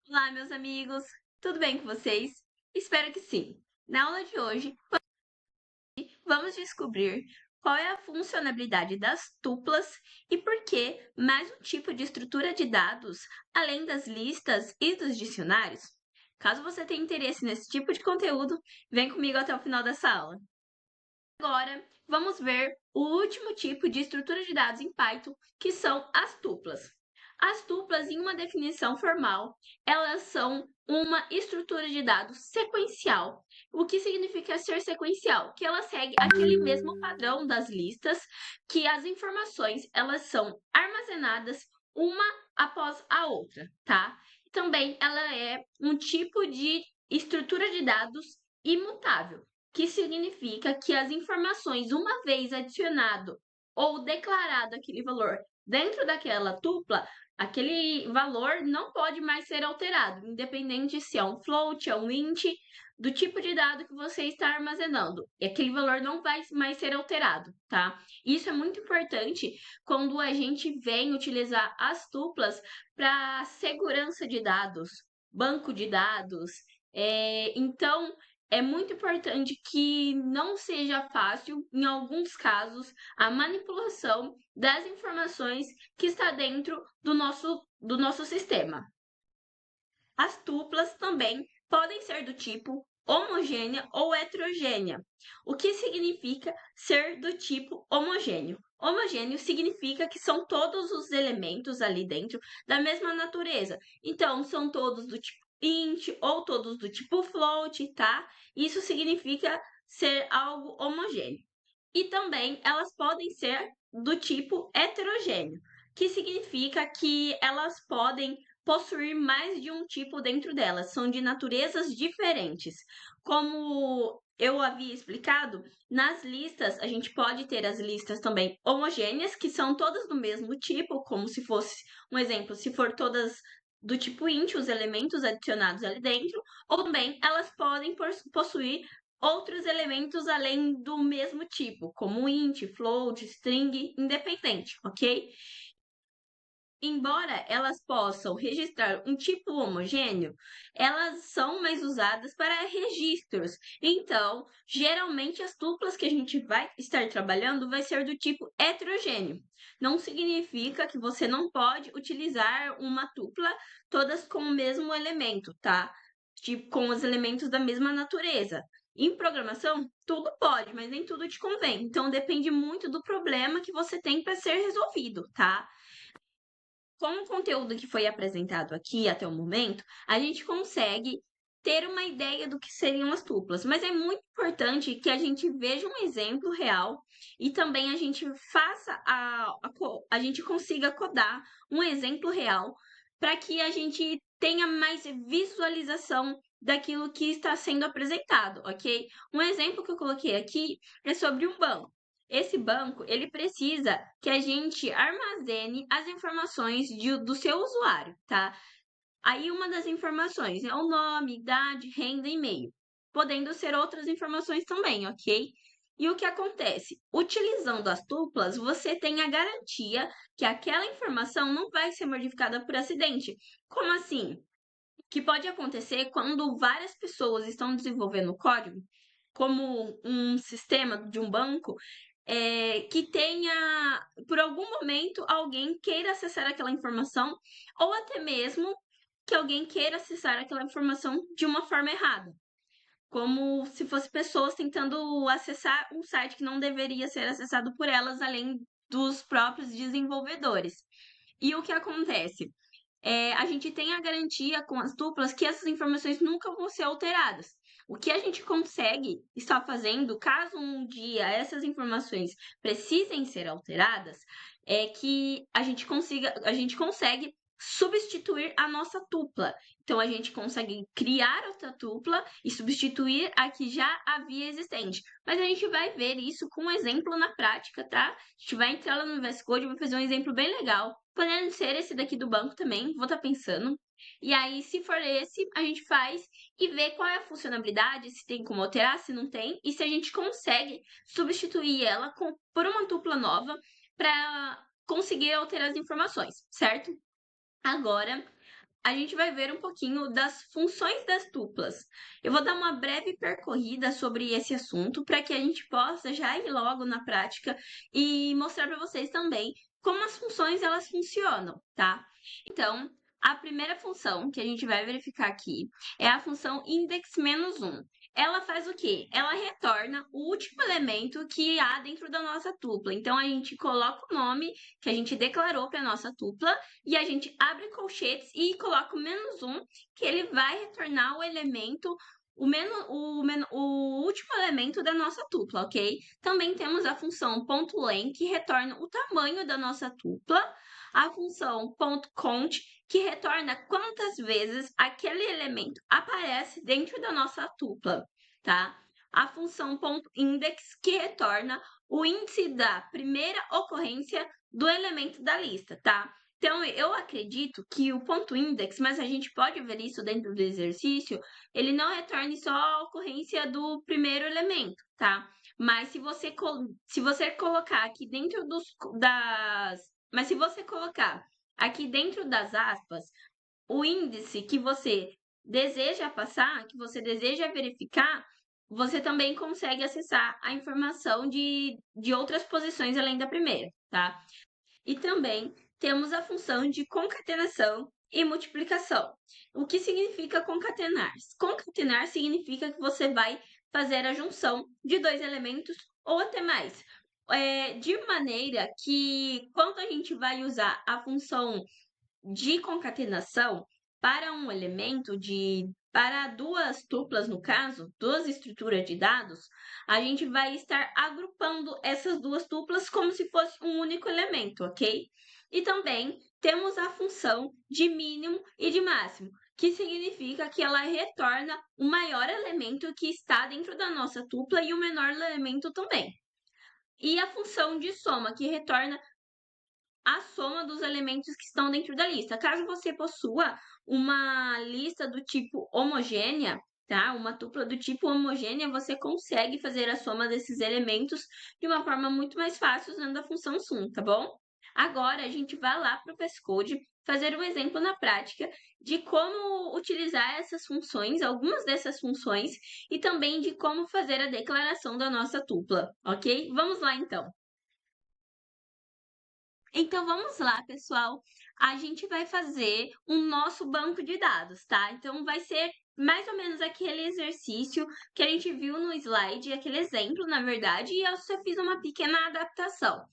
Olá, meus amigos! Tudo bem com vocês? Espero que sim. Na aula de hoje, vamos descobrir qual é a funcionalidade das tuplas e por que mais um tipo de estrutura de dados, além das listas e dos dicionários. Caso você tenha interesse nesse tipo de conteúdo, vem comigo até o final dessa aula. Agora, vamos ver o último tipo de estrutura de dados em Python, que são as tuplas. As tuplas, em uma definição formal, elas são uma estrutura de dados sequencial. O que significa ser sequencial? Que ela segue aquele mesmo padrão das listas, que as informações elas são armazenadas uma após a outra, tá? Também ela é um tipo de estrutura de dados imutável, que significa que as informações, uma vez adicionado ou declarado aquele valor dentro daquela tupla, aquele valor não pode mais ser alterado, independente se é um float, é um int, do tipo de dado que você está armazenando. E aquele valor não vai mais ser alterado, tá? Isso é muito importante quando a gente vem utilizar as tuplas para segurança de dados, banco de dados. Então, é muito importante que não seja fácil, em alguns casos, a manipulação das informações que está dentro do nosso sistema. As tuplas também podem ser do tipo homogênea ou heterogênea. O que significa ser do tipo homogêneo? Homogêneo significa que são todos os elementos ali dentro da mesma natureza. Então, são todos do tipo int ou todos do tipo float, tá? Isso significa ser algo homogêneo. E também elas podem ser do tipo heterogêneo, que significa que elas podem possuir mais de um tipo dentro delas, são de naturezas diferentes. Como eu havia explicado, nas listas a gente pode ter as listas também homogêneas, que são todas do mesmo tipo, como se fosse um exemplo, se for todas do tipo int, os elementos adicionados ali dentro, ou também elas podem possuir outros elementos além do mesmo tipo, como int, float, string, independente, ok? Embora elas possam registrar um tipo homogêneo, elas são mais usadas para registros. Então, geralmente as tuplas que a gente vai estar trabalhando vai ser do tipo heterogêneo. Não significa que você não pode utilizar uma tupla todas com o mesmo elemento, tá? Tipo, com os elementos da mesma natureza. Em programação, tudo pode, mas nem tudo te convém. Então, depende muito do problema que você tem para ser resolvido, tá? Com o conteúdo que foi apresentado aqui até o momento, a gente consegue ter uma ideia do que seriam as tuplas, mas é muito importante que a gente veja um exemplo real e também a gente faça a gente consiga codar um exemplo real para que a gente tenha mais visualização daquilo que está sendo apresentado, ok? Um exemplo que eu coloquei aqui é sobre um banco. Esse banco, ele precisa que a gente armazene as informações do seu usuário, tá? Aí uma das informações é o nome, idade, renda e e-mail, podendo ser outras informações também, ok? E o que acontece? Utilizando as tuplas, você tem a garantia que aquela informação não vai ser modificada por acidente. Como assim? O que pode acontecer quando várias pessoas estão desenvolvendo código, como um sistema de um banco, que tenha, por algum momento, alguém queira acessar aquela informação, ou até mesmo que alguém queira acessar aquela informação de uma forma errada, como se fosse pessoas tentando acessar um site que não deveria ser acessado por elas, além dos próprios desenvolvedores. E o que acontece? A gente tem a garantia com as duplas que essas informações nunca vão ser alteradas. O que a gente consegue estar fazendo, caso um dia essas informações precisem ser alteradas, é que a gente consegue substituir a nossa tupla. Então a gente consegue criar outra tupla e substituir a que já havia existente. Mas a gente vai ver isso com um exemplo na prática, tá? A gente vai entrar lá no VS Code e vai fazer um exemplo bem legal. Podendo ser esse daqui do banco também, vou estar pensando. E aí, se for esse, a gente faz e vê qual é a funcionalidade, se tem como alterar, se não tem, e se a gente consegue substituir ela por uma tupla nova para conseguir alterar as informações, certo? Agora, a gente vai ver um pouquinho das funções das tuplas. Eu vou dar uma breve percorrida sobre esse assunto para que a gente possa já ir logo na prática e mostrar para vocês também como as funções elas funcionam, tá? Então, a primeira função que a gente vai verificar aqui é a função index-1. Ela faz o quê? Ela retorna o último elemento que há dentro da nossa tupla. Então, a gente coloca o nome que a gente declarou para a nossa tupla e a gente abre colchetes e coloca o -1, que ele vai retornar o elemento, o último elemento da nossa tupla, ok? Também temos a função .len, que retorna o tamanho da nossa tupla, a função .count, que retorna quantas vezes aquele elemento aparece dentro da nossa tupla, tá? A função .index, que retorna o índice da primeira ocorrência do elemento da lista, tá? Então, eu acredito que o ponto index, mas a gente pode ver isso dentro do exercício, ele não retorne só a ocorrência do primeiro elemento, tá? Mas se você colocar aqui dentro mas se você colocar aqui dentro das aspas o índice que você deseja passar, que você deseja verificar, você também consegue acessar a informação de outras posições além da primeira, tá? E também temos a função de concatenação e multiplicação. O que significa concatenar? Concatenar significa que você vai fazer a junção de dois elementos ou até mais. De maneira que, quando a gente vai usar a função de concatenação para um elemento para duas tuplas, no caso, duas estruturas de dados, a gente vai estar agrupando essas duas tuplas como se fosse um único elemento, ok? E também temos a função de mínimo e de máximo, que significa que ela retorna o maior elemento que está dentro da nossa tupla e o menor elemento também. E a função de soma, que retorna a soma dos elementos que estão dentro da lista. Caso você possua uma lista do tipo homogênea, tá? Uma tupla do tipo homogênea, você consegue fazer a soma desses elementos de uma forma muito mais fácil usando a função sum, tá bom? Agora a gente vai lá para o VS Code fazer um exemplo na prática de como utilizar essas funções, algumas dessas funções, e também de como fazer a declaração da nossa tupla, ok? Vamos lá então. Então vamos lá, pessoal. A gente vai fazer o nosso banco de dados, tá? Então vai ser mais ou menos aquele exercício que a gente viu no slide, aquele exemplo, na verdade, e eu só fiz uma pequena adaptação.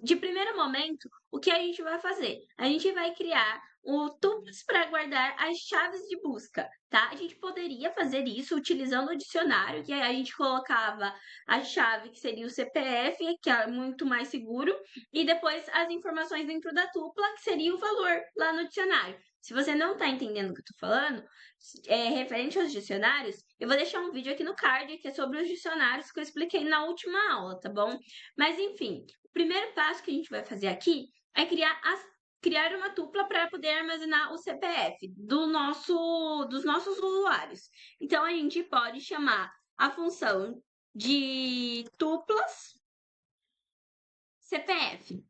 De primeiro momento, o que a gente vai fazer? A gente vai criar o tuplas para guardar as chaves de busca, tá? A gente poderia fazer isso utilizando o dicionário, que aí a gente colocava a chave, que seria o CPF, que é muito mais seguro, e depois as informações dentro da tupla, que seria o valor lá no dicionário. Se você não está entendendo o que eu estou falando, referente aos dicionários, eu vou deixar um vídeo aqui no card que é sobre os dicionários que eu expliquei na última aula, tá bom? Mas enfim, o primeiro passo que a gente vai fazer aqui é criar uma tupla para poder armazenar o CPF dos nossos usuários. Então, a gente pode chamar a função de tuplas CPF.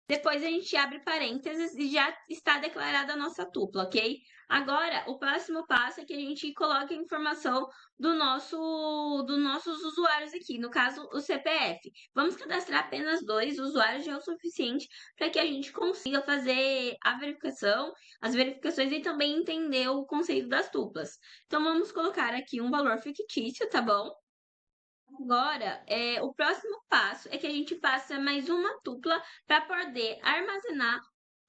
Depois a gente abre parênteses e já está declarada a nossa tupla, ok? Agora, o próximo passo é que a gente coloque a informação dos nossos usuários aqui, no caso, o CPF. Vamos cadastrar apenas 2 usuários, já é o suficiente para que a gente consiga fazer as verificações e também entender o conceito das tuplas. Então, vamos colocar aqui um valor fictício, tá bom? Agora, o próximo passo é que a gente faça mais uma tupla para poder armazenar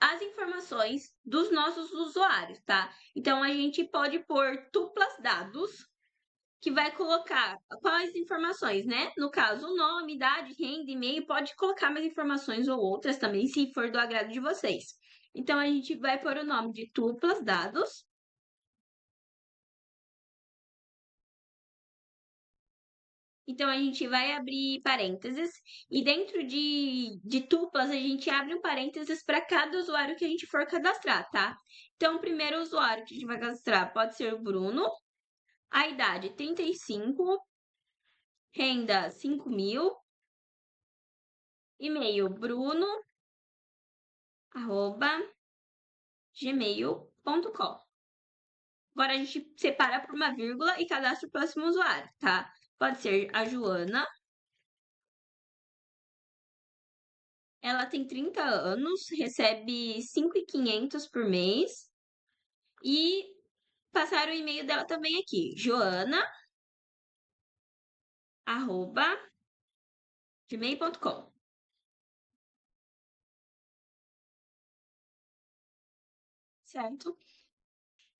as informações dos nossos usuários, tá? Então, a gente pode pôr tuplas dados, que vai colocar quais informações, né? No caso, o nome, idade, renda, e-mail, pode colocar mais informações ou outras também, se for do agrado de vocês. Então, a gente vai pôr o nome de tuplas dados. Então, a gente vai abrir parênteses e dentro de tuplas, a gente abre um parênteses para cada usuário que a gente for cadastrar, tá? Então, o primeiro usuário que a gente vai cadastrar pode ser o Bruno, a idade 35, renda 5.000, e-mail bruno, arroba, gmail.com. Agora a gente separa por uma vírgula e cadastra o próximo usuário, tá? Pode ser a Joana. Ela tem 30 anos, recebe 5.500 por mês. E passar o e-mail dela também aqui, joana@gmail.com, certo?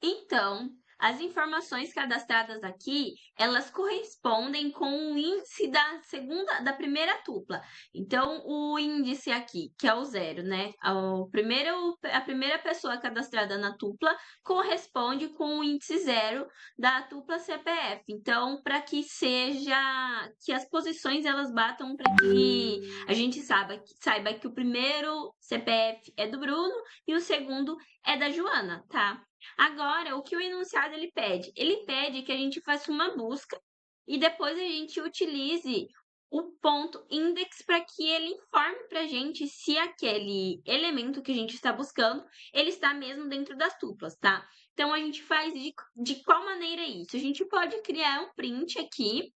Então, as informações cadastradas aqui, elas correspondem com o índice da primeira tupla. Então, o índice aqui, que é o zero, né? A primeira pessoa cadastrada na tupla corresponde com o índice zero da tupla CPF. Então, para que que as posições elas batam para que a gente saiba que o primeiro CPF é do Bruno e o segundo é da Joana, tá? Agora, o que o enunciado ele pede? Ele pede que a gente faça uma busca e depois a gente utilize o ponto index para que ele informe para a gente se aquele elemento que a gente está buscando, ele está mesmo dentro das tuplas, tá? Então, a gente faz de qual maneira isso? A gente pode criar um print aqui,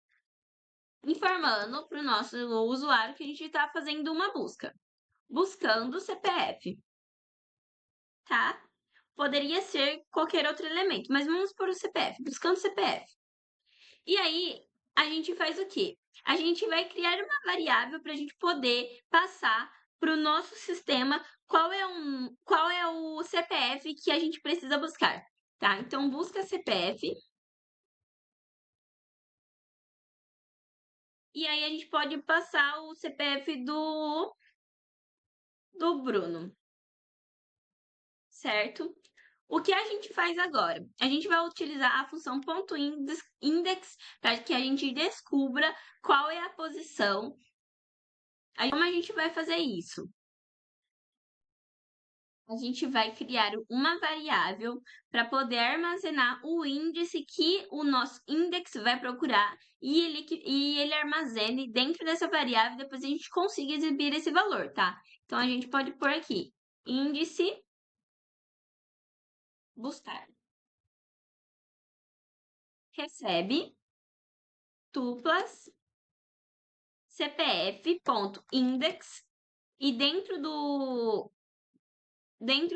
informando para o nosso usuário que a gente está fazendo uma busca. Buscando CPF, tá? Poderia ser qualquer outro elemento, mas vamos por o CPF, buscando CPF. E aí, a gente faz o quê? A gente vai criar uma variável para a gente poder passar para o nosso sistema qual é o CPF que a gente precisa buscar, tá? Então, busca CPF. E aí, a gente pode passar o CPF do Bruno, certo? O que a gente faz agora? A gente vai utilizar a função .index para que a gente descubra qual é a posição. Aí, como a gente vai fazer isso? A gente vai criar uma variável para poder armazenar o índice que o nosso index vai procurar e ele armazene dentro dessa variável, depois a gente consiga exibir esse valor, tá? Então, a gente pode pôr aqui, índice buscar. Recebe tuplas cpf.index e dentro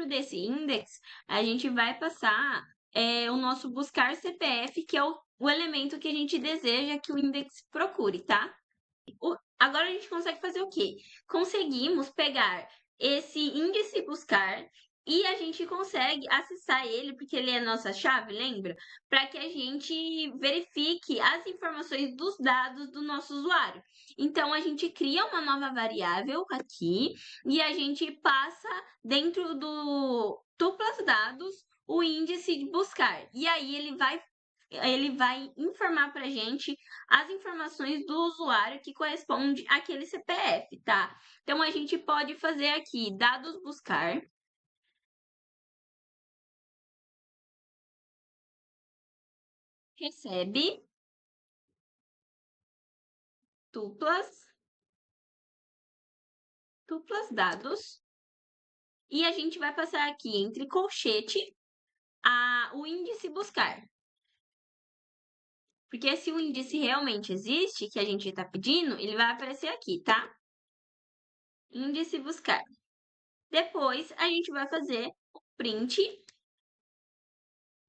desse index a gente vai passar o nosso buscar CPF, que é o elemento que a gente deseja que o index procure, tá? Agora a gente consegue fazer o quê? Conseguimos pegar esse índice buscar e a gente consegue acessar ele, porque ele é a nossa chave, lembra? Para que a gente verifique as informações dos dados do nosso usuário. Então, a gente cria uma nova variável aqui e a gente passa dentro do tuplas dados o índice de buscar. E aí ele vai informar para a gente as informações do usuário que corresponde àquele CPF, tá? Então, a gente pode fazer aqui dados buscar, recebe tuplas, tuplas dados, e a gente vai passar aqui entre colchete o índice buscar. Porque se o índice realmente existe, que a gente está pedindo, ele vai aparecer aqui, tá? Índice buscar. Depois, a gente vai fazer o print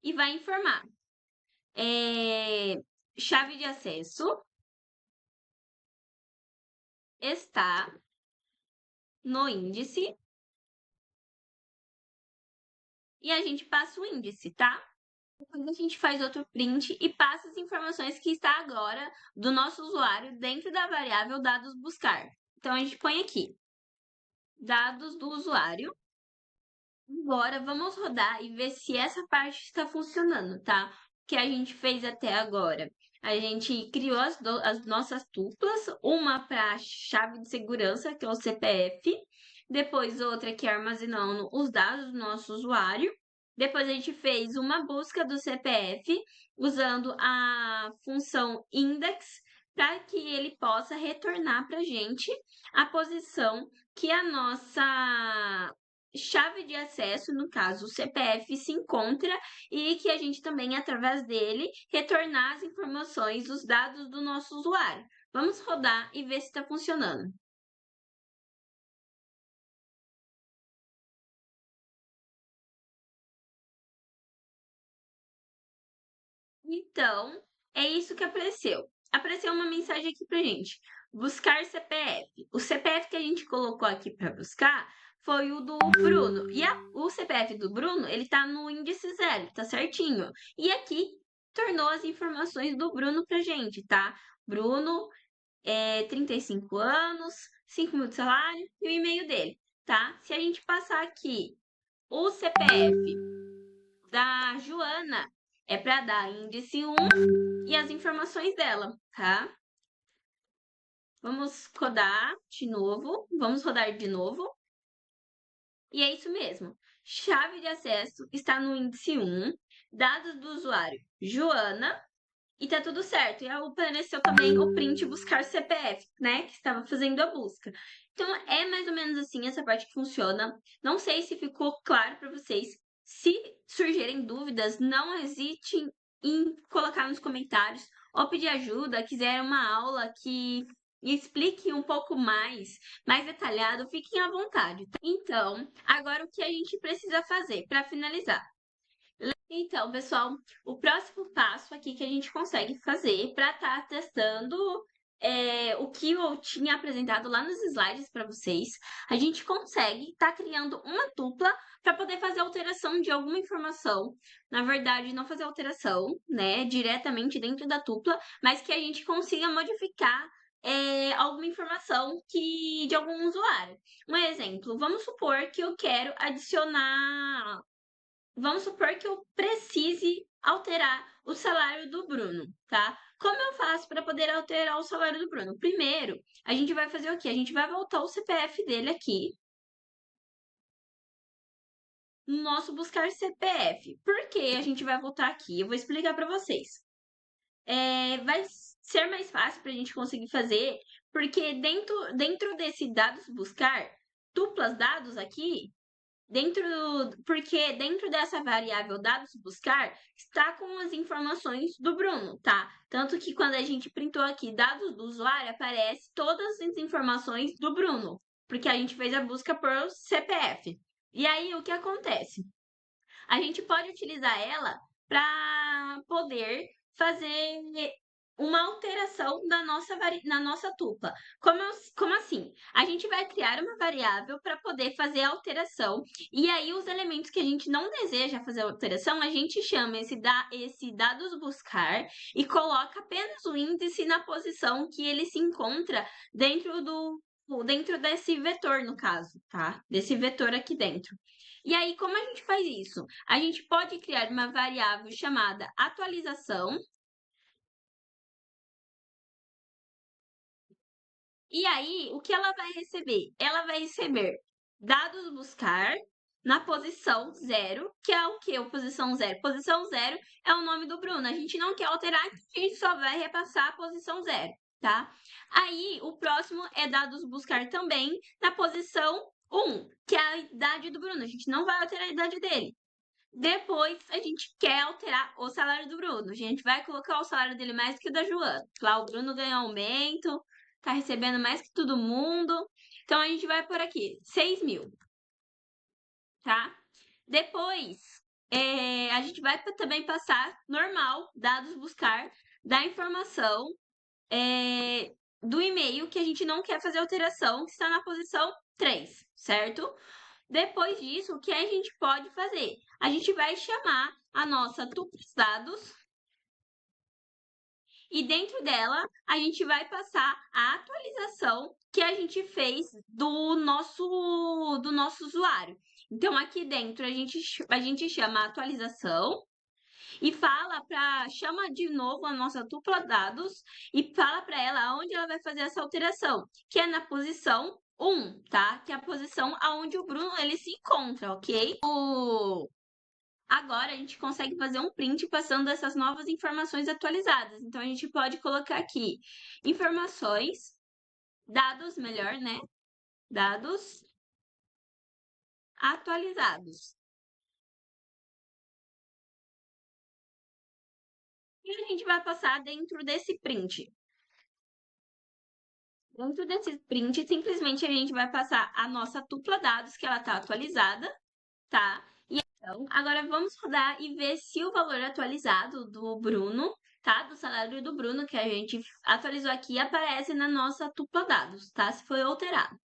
e vai informar. Chave de acesso está no índice e a gente passa o índice, tá? Depois a gente faz outro print e passa as informações que está agora do nosso usuário dentro da variável dados buscar. Então, a gente põe aqui, dados do usuário. Agora, vamos rodar e ver se essa parte está funcionando, tá? O que a gente fez até agora. A gente criou as nossas tuplas, uma para chave de segurança, que é o CPF, depois outra que é armazenando os dados do nosso usuário. Depois a gente fez uma busca do CPF usando a função index para que ele possa retornar para a gente a posição que a nossa chave de acesso, no caso, o CPF, se encontra e que a gente também, através dele, retornar as informações, os dados do nosso usuário. Vamos rodar e ver se está funcionando. Então, é isso que apareceu. Apareceu uma mensagem aqui pra gente. Buscar CPF. O CPF que a gente colocou aqui para buscar foi o do Bruno. E o CPF do Bruno, ele tá no índice 0, tá certinho. E aqui tornou as informações do Bruno pra gente, tá? Bruno, 35 anos, 5 mil de salário e o e-mail dele, tá? Se a gente passar aqui o CPF da Joana, é para dar índice 1 e as informações dela, tá? Vamos rodar de novo. Vamos rodar de novo. E é isso mesmo. Chave de acesso está no índice 1, dados do usuário Joana, e tá tudo certo. E apareceu também o print buscar CPF, né? Que estava fazendo a busca. Então é mais ou menos assim essa parte que funciona. Não sei se ficou claro para vocês. Se surgirem dúvidas, não hesitem em colocar nos comentários ou pedir ajuda, quiser uma aula que explique um pouco mais detalhado, fiquem à vontade. Então, agora o que a gente precisa fazer para finalizar? Então, pessoal, o próximo passo aqui que a gente consegue fazer para estar testando o que eu tinha apresentado lá nos slides para vocês, a gente consegue estar criando uma tupla para poder fazer alteração de alguma informação. Na verdade, não fazer alteração, né, diretamente dentro da tupla, mas que a gente consiga modificar alguma informação de algum usuário. Um exemplo, vamos supor que eu quero adicionar. Vamos supor que eu precise alterar o salário do Bruno, tá? Como eu faço para poder alterar o salário do Bruno? Primeiro, a gente vai fazer o quê? A gente vai voltar o CPF dele aqui no nosso buscar CPF. Por que a gente vai voltar aqui? Eu vou explicar para vocês. Vai ser mais fácil para a gente conseguir fazer, porque dentro desse dados buscar, duplas dados aqui, porque dentro dessa variável dados buscar está com as informações do Bruno, tá? Tanto que quando a gente printou aqui dados do usuário, aparece todas as informações do Bruno, porque a gente fez a busca por CPF. E aí o que acontece? A gente pode utilizar ela para poder fazer uma alteração na nossa tupla. Como assim? A gente vai criar uma variável para poder fazer a alteração, e aí os elementos que a gente não deseja fazer a alteração, a gente chama esse dados buscar e coloca apenas o índice na posição que ele se encontra dentro desse vetor, no caso, tá? Desse vetor aqui dentro. E aí, como a gente faz isso? A gente pode criar uma variável chamada atualização. E aí, o que ela vai receber? Ela vai receber dados buscar na posição 0, que é o que? A posição 0? Posição 0 é o nome do Bruno. A gente não quer alterar, a gente só vai repassar a posição 0, tá? Aí, o próximo é dados buscar também na posição 1, que é a idade do Bruno. A gente não vai alterar a idade dele. Depois, a gente quer alterar o salário do Bruno. A gente vai colocar o salário dele mais que o da Joana. Lá o Bruno ganhou aumento, tá recebendo mais que todo mundo. Então, a gente vai por aqui, 6 mil, tá? Depois, a gente vai também passar normal, dados buscar, da informação do e-mail que a gente não quer fazer alteração, que está na posição 3, certo? Depois disso, o que a gente pode fazer? A gente vai chamar a nossa tupla dados e dentro dela a gente vai passar a atualização que a gente fez do nosso usuário. Então aqui dentro a gente chama a atualização e chama de novo a nossa tupla dados e fala para ela onde ela vai fazer essa alteração, que é na posição 1, tá? Que é a posição aonde o Bruno ele se encontra, ok? Agora a gente consegue fazer um print passando essas novas informações atualizadas. Então a gente pode colocar aqui informações, dados melhor, né? Dados atualizados. E a gente vai passar dentro desse print. Dentro desse print, simplesmente a gente vai passar a nossa tupla dados, que ela está atualizada, tá? E então, agora vamos rodar e ver se o valor atualizado do Bruno, tá? Do salário do Bruno, que a gente atualizou aqui, aparece na nossa tupla dados, tá? Se foi alterado.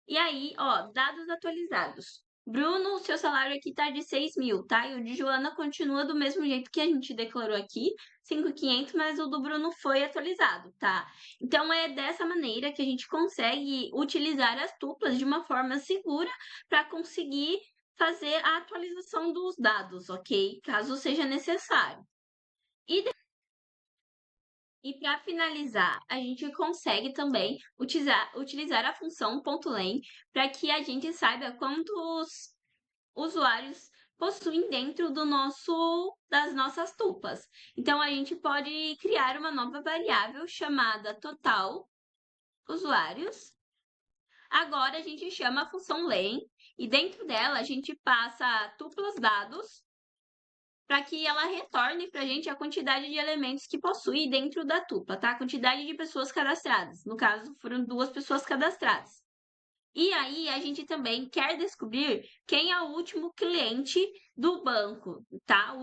E aí, ó, dados atualizados. Bruno, o seu salário aqui tá de 6 mil, tá? E o de Joana continua do mesmo jeito que a gente declarou aqui, 5.500, mas o do Bruno foi atualizado, tá? Então, é dessa maneira que a gente consegue utilizar as tuplas de uma forma segura para conseguir fazer a atualização dos dados, ok? Caso seja necessário. E para finalizar, a gente consegue também utilizar a função .len para que a gente saiba quantos usuários possuem dentro das nossas tuplas. Então, a gente pode criar uma nova variável chamada total usuários. Agora, a gente chama a função len e dentro dela a gente passa tuplas dados para que ela retorne para a gente a quantidade de elementos que possui dentro da tupla, tá? A quantidade de pessoas cadastradas. No caso, foram 2 pessoas cadastradas. E aí, a gente também quer descobrir quem é o último cliente do banco, tá?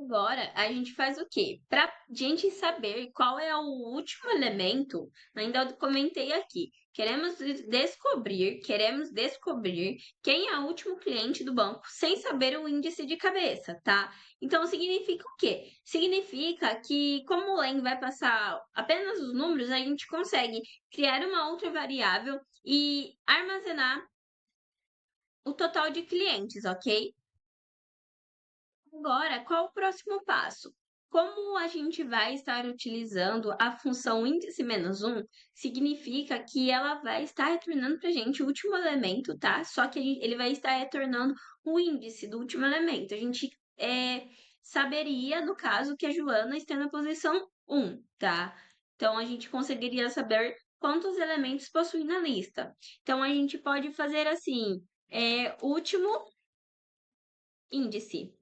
Agora, a gente faz o quê? Para gente saber qual é o último elemento, ainda eu comentei aqui. Queremos descobrir quem é o último cliente do banco sem saber o índice de cabeça, tá? Então, significa o quê? Significa que, como o Len vai passar apenas os números, a gente consegue criar uma outra variável e armazenar o total de clientes, ok? Agora, qual o próximo passo? Como a gente vai estar utilizando a função índice menos um, significa que ela vai estar retornando para a gente o último elemento, tá? Só que ele vai estar retornando o índice do último elemento. A gente saberia, no caso, que a Joana está na posição um, tá? Então, a gente conseguiria saber quantos elementos possui na lista. Então, a gente pode fazer assim, último índice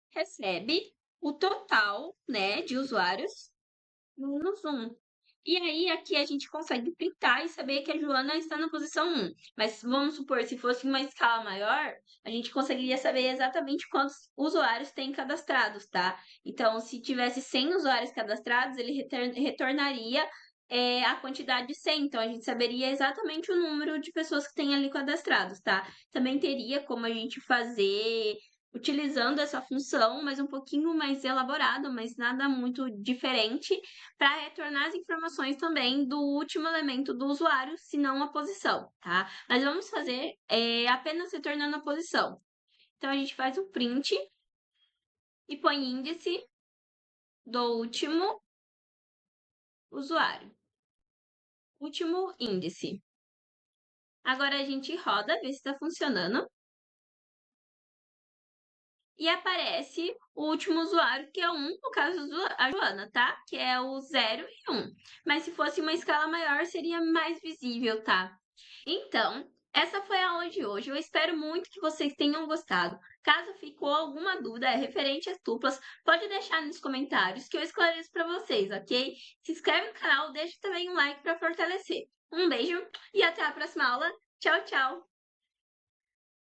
recebe o total, né, de usuários menos um. E aí, aqui a gente consegue printar e saber que a Joana está na posição um. Mas vamos supor, se fosse uma escala maior, a gente conseguiria saber exatamente quantos usuários tem cadastrados, tá? Então, se tivesse 100 usuários cadastrados, ele retornaria a quantidade de 100. Então, a gente saberia exatamente o número de pessoas que tem ali cadastrados, tá? Também teria como a gente fazer utilizando essa função, mas um pouquinho mais elaborado, mas nada muito diferente, para retornar as informações também do último elemento do usuário, se não a posição, tá? Mas vamos fazer apenas retornando a posição. Então, a gente faz o print e põe índice do último usuário. Último índice. Agora a gente roda, vê se está funcionando. E aparece o último usuário, que é um, no caso da Joana, tá? Que é o 0 e 1. Mas se fosse uma escala maior, seria mais visível, tá? Então, essa foi a aula de hoje. Eu espero muito que vocês tenham gostado. Caso ficou alguma dúvida referente às tuplas, pode deixar nos comentários que eu esclareço para vocês, ok? Se inscreve no canal, deixa também um like para fortalecer. Um beijo e até a próxima aula. Tchau, tchau!